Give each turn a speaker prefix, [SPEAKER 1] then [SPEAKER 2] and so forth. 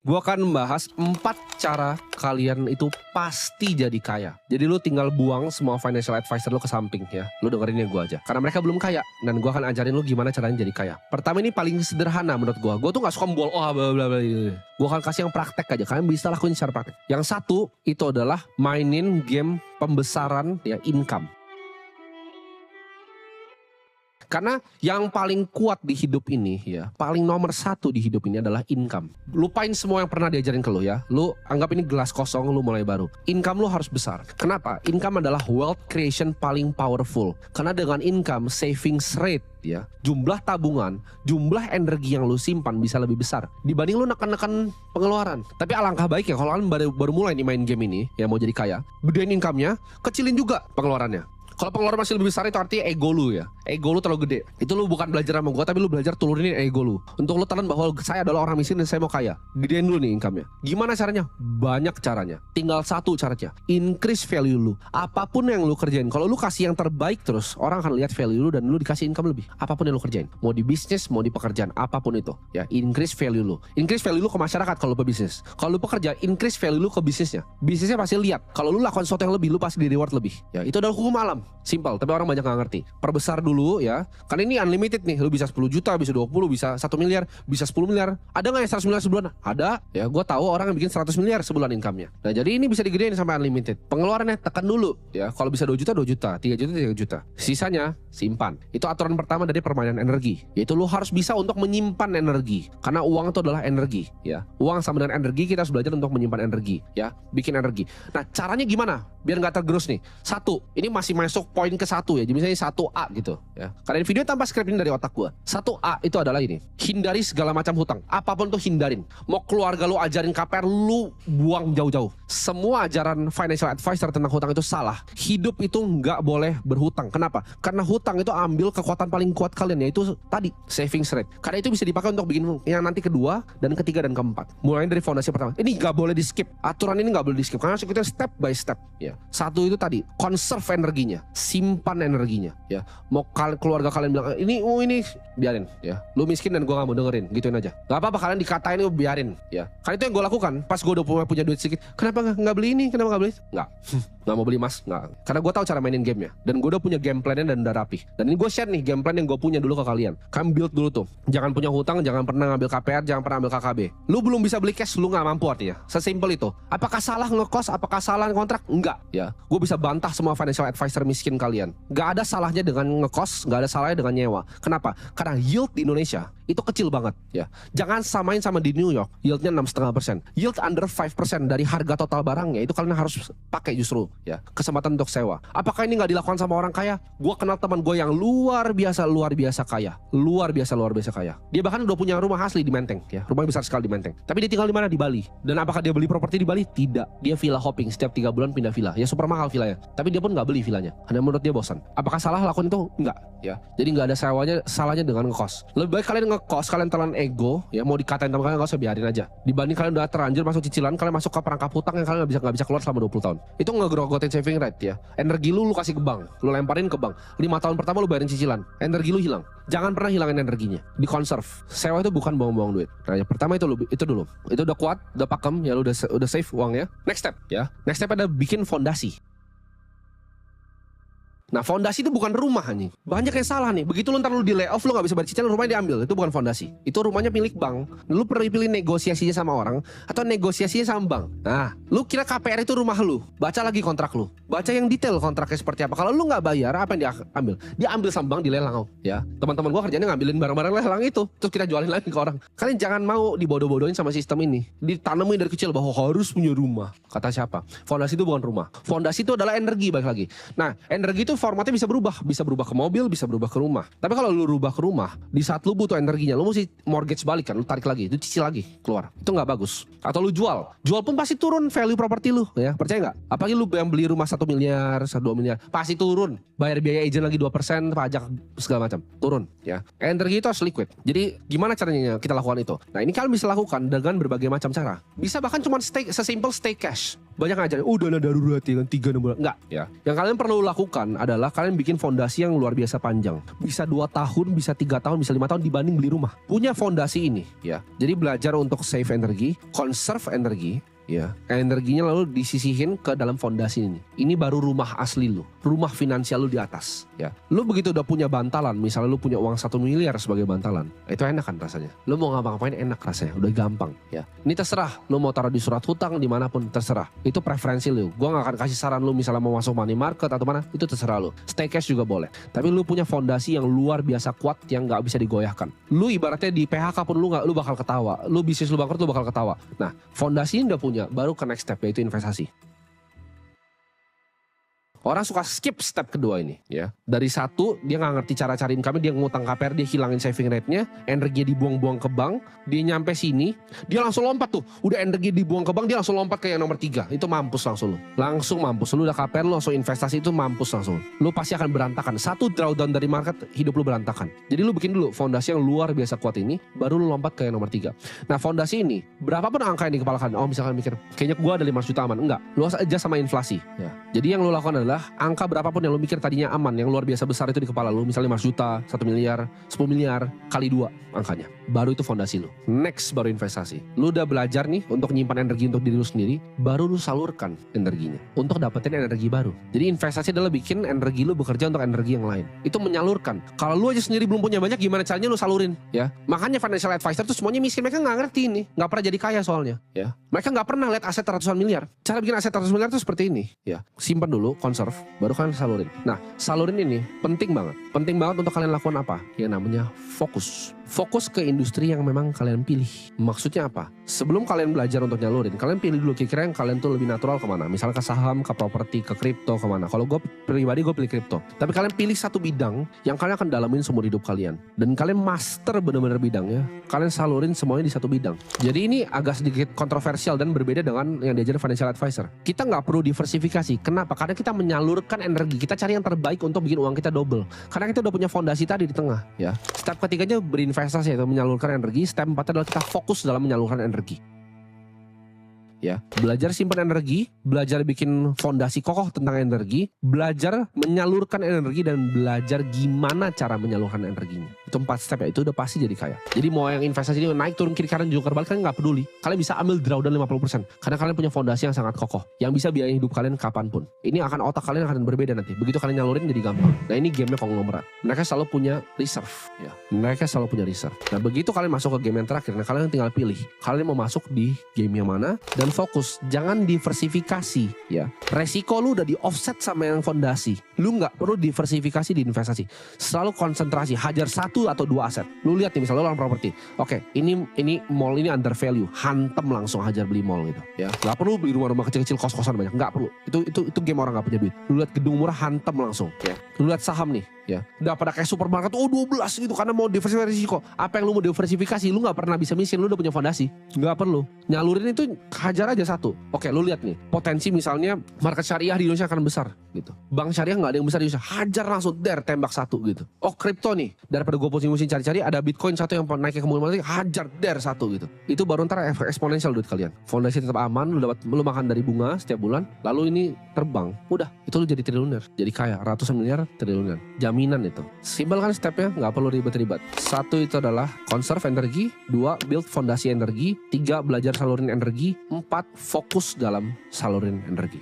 [SPEAKER 1] Gua akan membahas 4 cara kalian itu pasti jadi kaya. Jadi lu tinggal buang semua financial advisor lu ke samping ya. Lu dengerin yang gua aja. Karena mereka belum kaya. Dan gua akan ajarin lu gimana caranya jadi kaya. Pertama ini paling sederhana menurut gua. Gua tuh gak suka membol, bla bla bla. Gua akan kasih yang praktek aja. Kalian bisa lakuin secara praktek. Yang satu itu adalah mainin game pembesaran ya income. Karena yang paling kuat di hidup ini ya, paling nomor satu di hidup ini adalah income. Lupain semua yang pernah diajarin ke lu ya. Lu anggap ini gelas kosong, lu mulai baru. Income lu harus besar. Kenapa? Income adalah wealth creation paling powerful. Karena dengan income, savings rate ya, jumlah tabungan, jumlah energi yang lu simpan bisa lebih besar dibanding lu neken-neken pengeluaran. Tapi alangkah baiknya kalau kalian baru mulai nih main game ini ya, mau jadi kaya, gedein income-nya, kecilin juga pengeluarannya. Kalau pengeluaran masih lebih besar itu artinya ego lu ya. Ego lu terlalu gede. Itu lu bukan belajar sama gue, tapi lu belajar turunin ego lu. Untuk lu telan bahwa saya adalah orang miskin dan saya mau kaya. Gedein dulu nih income-nya. Gimana caranya? Banyak caranya. Tinggal satu caranya. Increase value lu. Apapun yang lu kerjain. Kalau lu kasih yang terbaik terus, orang akan lihat value lu dan lu dikasih income lebih. Apapun yang lu kerjain. Mau di bisnis, mau di pekerjaan. Apapun itu. Ya, increase value lu. Increase value lu ke masyarakat kalau lu pebisnis. Kalau lu pekerja, increase value lu ke bisnisnya. Bisnisnya pasti lihat. Kalau lu lakukan sesuatu yang lebih, lu pasti di reward lebih. Ya, itu adalah hukum alam. Simple, tapi orang banyak gak ngerti. Perbesar dulu ya. Karena ini unlimited nih. Lu bisa 10 juta, bisa 20, bisa 1 miliar, bisa 10 miliar. Ada gak yang 100 miliar sebulan? Ada. Ya gue tahu orang yang bikin 100 miliar sebulan income-nya. Nah jadi ini bisa digedein sampai unlimited. Pengeluarannya tekan dulu ya. Kalau bisa 2 juta, 2 juta, 3 juta, 3 juta. Sisanya simpan. Itu aturan pertama dari permainan energi. Yaitu lu harus bisa untuk menyimpan energi. Karena uang itu adalah energi ya. Uang sama dengan energi, kita harus belajar untuk menyimpan energi ya. Bikin energi. Nah caranya gimana? Biar gak tergerus nih. Satu, ini masih masuk poin ke satu ya. Jadi misalnya 1A gitu ya. Karena ini video tanpa skrip ini dari otak gua. 1A itu adalah ini. Hindari segala macam hutang. Apapun tuh hindarin. Mau keluarga lu ajarin KPR, lu buang jauh-jauh. Semua ajaran financial advisor tentang hutang itu salah. Hidup itu nggak boleh berhutang. Kenapa? Karena hutang itu ambil kekuatan paling kuat kalian, yaitu tadi savings rate. Karena itu bisa dipakai untuk bikin yang nanti kedua dan ketiga dan keempat. Mulai dari fondasi pertama. Ini nggak boleh di skip. Aturan ini nggak boleh di skip. Karena kita step by step ya. Satu itu tadi, conserve energinya, simpan energinya ya. Mau keluarga kalian bilang ini biarin ya. Lu miskin dan gua nggak mau dengerin, gituin aja. Gak apa-apa kalian dikatain, biarin ya. Karena itu yang gue lakukan. Pas gue udah punya duit sedikit, kenapa nggak beli ini? Kenapa nggak beli? Nggak mau beli emas, nggak. Karena gue tahu cara mainin gamenya dan gue udah punya game plan-nya dan udah rapi. Dan ini gue share nih game plan yang gue punya dulu ke kalian. Kalian build dulu tuh. Jangan punya hutang, jangan pernah ngambil KPR, jangan pernah ambil KKB. Lu belum bisa beli cash, lu nggak mampu artinya. Sesimpel itu. Apakah salah ngekos? Apakah salah kontrak? Enggak ya. Gue bisa bantah semua financial advisor miskin kalian. Gak ada salahnya dengan ngekos, gak ada salahnya dengan nyewa. Kenapa? Karena yield di Indonesia itu kecil banget ya. Jangan samain sama di New York, yieldnya 6,5%. Yield under 5% dari harga total barangnya, itu kalian harus pakai justru ya. Kesempatan untuk sewa. Apakah ini gak dilakukan sama orang kaya? Gue kenal teman gue yang luar biasa kaya. Luar biasa kaya. Dia bahkan udah punya rumah asli di Menteng ya. Rumahnya besar sekali di Menteng. Tapi dia tinggal di mana? Di Bali. Dan apakah dia beli properti di Bali? Tidak. Dia villa hopping, setiap 3 bulan pindah villa. Ya super mahal villanya. Tapi dia pun gak beli villanya. Karena menurut dia bosan. Apakah salah lakukan itu? Enggak ya. Jadi gak ada salahnya dengan ngekos. Lebih baik kalian ngekos, kalian telan ego ya. Mau dikatain teman kalian, gak usah, biarin aja. Dibanding kalian udah terlanjur masuk cicilan, kalian masuk ke perangkap hutang yang kalian gak bisa keluar selama 20 tahun. Itu ngegrogotin saving rate ya. Energi lu kasih ke bank, lu lemparin ke bank. 5 tahun pertama lu bayarin cicilan, energi lu hilang. Jangan pernah hilangin energinya. Di conserve. Sewa itu bukan buang-buang duit. Nah yang pertama itu dulu. Itu udah kuat, udah pakem ya, lu udah save uangnya. Next step ya. Next step ada bikin fondasi. Nah fondasi itu bukan rumah anjing. Banyak yang salah nih. Begitu lu ntar lu di layoff, lu gak bisa bayar cicilan, rumahnya diambil. Itu bukan fondasi. Itu rumahnya milik bank. Lu perlu pilih negosiasinya sama orang atau negosiasinya sama bank. Nah lu kira KPR itu rumah lu, baca lagi kontrak lu, baca yang detail kontraknya seperti apa. Kalau lu gak bayar, apa yang dia ambil? Dia ambil sama bank, dilelang ya. Teman-teman gua kerjanya ngambilin barang-barang lelang itu, terus kita jualin lagi ke orang. Kalian jangan mau dibodoh-bodohin sama sistem ini. Ditanemin dari kecil bahwa harus punya rumah. Kata siapa? Fondasi itu bukan rumah. Fondasi itu adalah energi, balik lagi. Nah energi itu formatnya bisa berubah ke mobil, bisa berubah ke rumah. Tapi kalau lu rubah ke rumah, di saat lu butuh energinya, lu mesti mortgage balik kan, lu tarik lagi, itu cicil lagi keluar. Itu nggak bagus. Atau lu jual pun pasti turun value properti lu ya, percaya nggak? Apalagi lu yang beli rumah 1 miliar, 2 miliar, pasti turun. Bayar biaya agent lagi 2%, pajak segala macam, turun ya. Energi itu harus liquid. Jadi gimana caranya kita lakukan itu? Nah ini kalian bisa lakukan dengan berbagai macam cara. Bisa bahkan cuma sesimpel stay cash. banyak ngajarin, dana darurat ya kan 3 bulan. Enggak ya. Yang kalian perlu lakukan adalah kalian bikin fondasi yang luar biasa panjang. Bisa 2 tahun, bisa 3 tahun, bisa 5 tahun dibanding beli rumah. Punya fondasi ini ya. Jadi belajar untuk save energi, conserve energi. Ya, energinya lalu disisihin ke dalam fondasi ini. Ini baru rumah asli lu, rumah finansial lu di atas. Ya, lu begitu udah punya bantalan, misalnya lu punya uang 1 miliar sebagai bantalan, itu enak kan rasanya. Lu mau ngapa-ngapain enak rasanya, udah gampang. Ya, ini terserah. Lu mau taruh di surat hutang dimanapun terserah. Itu preferensi lu. Gua nggak akan kasih saran lu misalnya mau masuk money market atau mana, itu terserah lu. Stay cash juga boleh. Tapi lu punya fondasi yang luar biasa kuat yang nggak bisa digoyahkan. Lu ibaratnya di PHK pun lu bakal ketawa. Lu bisnis lu bangkrut lu bakal ketawa. Nah, fondasi ini udah punya. Baru ke next step yaitu investasi. Orang suka skip step kedua ini ya. Dari 1 dia nggak ngerti cara cari income, dia ngutang KPR, dia hilangin saving rate-nya, energi dibuang-buang ke bank, dia nyampe sini, dia langsung lompat tuh. Udah energi dibuang ke bank, dia langsung lompat ke yang nomor 3. Itu mampus langsung lu. Langsung mampus. Lu udah KPR, lu langsung investasi, itu mampus langsung. Lu pasti akan berantakan. 1 drawdown dari market, hidup lu berantakan. Jadi lu bikin dulu fondasi yang luar biasa kuat ini, baru lu lompat ke yang nomor 3. Nah, fondasi ini, berapapun angka yang di kepala kalian, misalkan mikir, kayaknya gua ada 5 juta aman. Enggak, lu aja sama inflasi. Ya. Jadi yang lu lakukan adalah angka berapapun yang lu mikir tadinya aman, yang luar biasa besar itu di kepala lu, misalnya 5 juta, 1 miliar, 10 miliar, kali 2 angkanya. Baru itu fondasi lu. Next baru investasi. Lu udah belajar nih untuk nyimpan energi untuk diri lu sendiri, baru lu salurkan energinya untuk dapetin energi baru. Jadi investasi adalah bikin energi lu bekerja untuk energi yang lain. Itu menyalurkan. Kalau lu aja sendiri belum punya banyak, gimana caranya lu salurin? Ya, makanya financial advisor tuh semuanya miskin. Mereka nggak ngerti ini, nggak pernah jadi kaya soalnya. Ya, mereka nggak pernah lihat aset ratusan miliar. Cara bikin aset ratusan miliar tuh seperti ini. Ya, simpan dulu, conserve, baru kalian salurin. Nah, salurin ini penting banget. Penting banget untuk kalian lakukan apa? Yang namanya fokus. Fokus ke industri yang memang kalian pilih. Maksudnya apa? Sebelum kalian belajar untuk nyalurin, kalian pilih dulu kira-kira yang kalian tuh lebih natural kemana. Misalnya ke saham, ke properti, ke kripto, kemana. Kalau gue pribadi gue pilih kripto. Tapi kalian pilih satu bidang yang kalian akan dalamin seumur hidup kalian. Dan kalian master benar-benar bidangnya. Kalian salurin semuanya di satu bidang. Jadi ini agak sedikit kontroversial dan berbeda dengan yang diajarin financial advisor. Kita nggak perlu diversifikasi. Kenapa? Karena kita menyalurkan energi. Kita cari yang terbaik untuk bikin uang kita double. Karena kita udah punya fondasi tadi di tengah. Ya. Step ketiganya berinvestasi atau menyalurkan energi. Step 4 adalah kita fokus dalam menyalurkan energi. Ya, belajar simpan energi, belajar bikin fondasi kokoh tentang energi, belajar menyalurkan energi, dan belajar gimana cara menyalurkan energinya. Itu 4 step ya, itu udah pasti jadi kaya. Jadi mau yang investasi ini naik turun kiri kanan jungkir balik, kalian nggak peduli. Kalian bisa ambil drawdown 50% karena kalian punya fondasi yang sangat kokoh yang bisa biayain hidup kalian kapanpun. Ini akan otak kalian akan berbeda nanti. Begitu kalian nyalurin jadi gampang. Nah, ini gamenya konglomerat. Mereka selalu punya reserve. Ya, mereka selalu punya reserve. Nah, begitu kalian masuk ke game yang terakhir, nah kalian tinggal pilih. Kalian mau masuk di game yang mana dan fokus, jangan diversifikasi ya. Resiko lu udah di offset sama yang fondasi. Lu nggak perlu diversifikasi di investasi. Selalu konsentrasi, hajar 1 atau 2 aset. Lu lihat nih misalnya lu orang properti. Oke, ini mall ini under value, hantem langsung hajar beli mall gitu ya. Nggak perlu beli rumah-rumah kecil-kecil, kos-kosan banyak, nggak perlu. Itu game orang nggak punya duit. Lu lihat gedung murah, hantem langsung ya. Lu lihat saham nih ya, udah pada kayak supermarket 12 gitu karena mau diversifikasi risiko. Apa yang lu mau diversifikasi, lu nggak pernah bisa miskin, lu udah punya fondasi, nggak perlu nyalurin itu, hajar aja 1. Oke, lu lihat nih potensi misalnya market syariah di Indonesia akan besar gitu, bank syariah nggak ada yang besar di Indonesia, hajar langsung tembak 1 gitu. Oh, kripto nih, daripada gue pusing-pusing cari-cari, ada bitcoin 1 yang naiknya ke mulai hajar 1 gitu. Itu baru ntar eksponensial duit kalian. Fondasi tetap aman, lu makan dari bunga setiap bulan, lalu ini terbang, udah itu lu jadi triliuner, jadi kaya ratusan miliar, triliuner, jaminan itu. Simpel kan stepnya, nggak perlu ribet-ribet. 1 itu adalah conserve energi, 2 build fondasi energi, 3 belajar salurin energi, 4 fokus dalam salurin energi.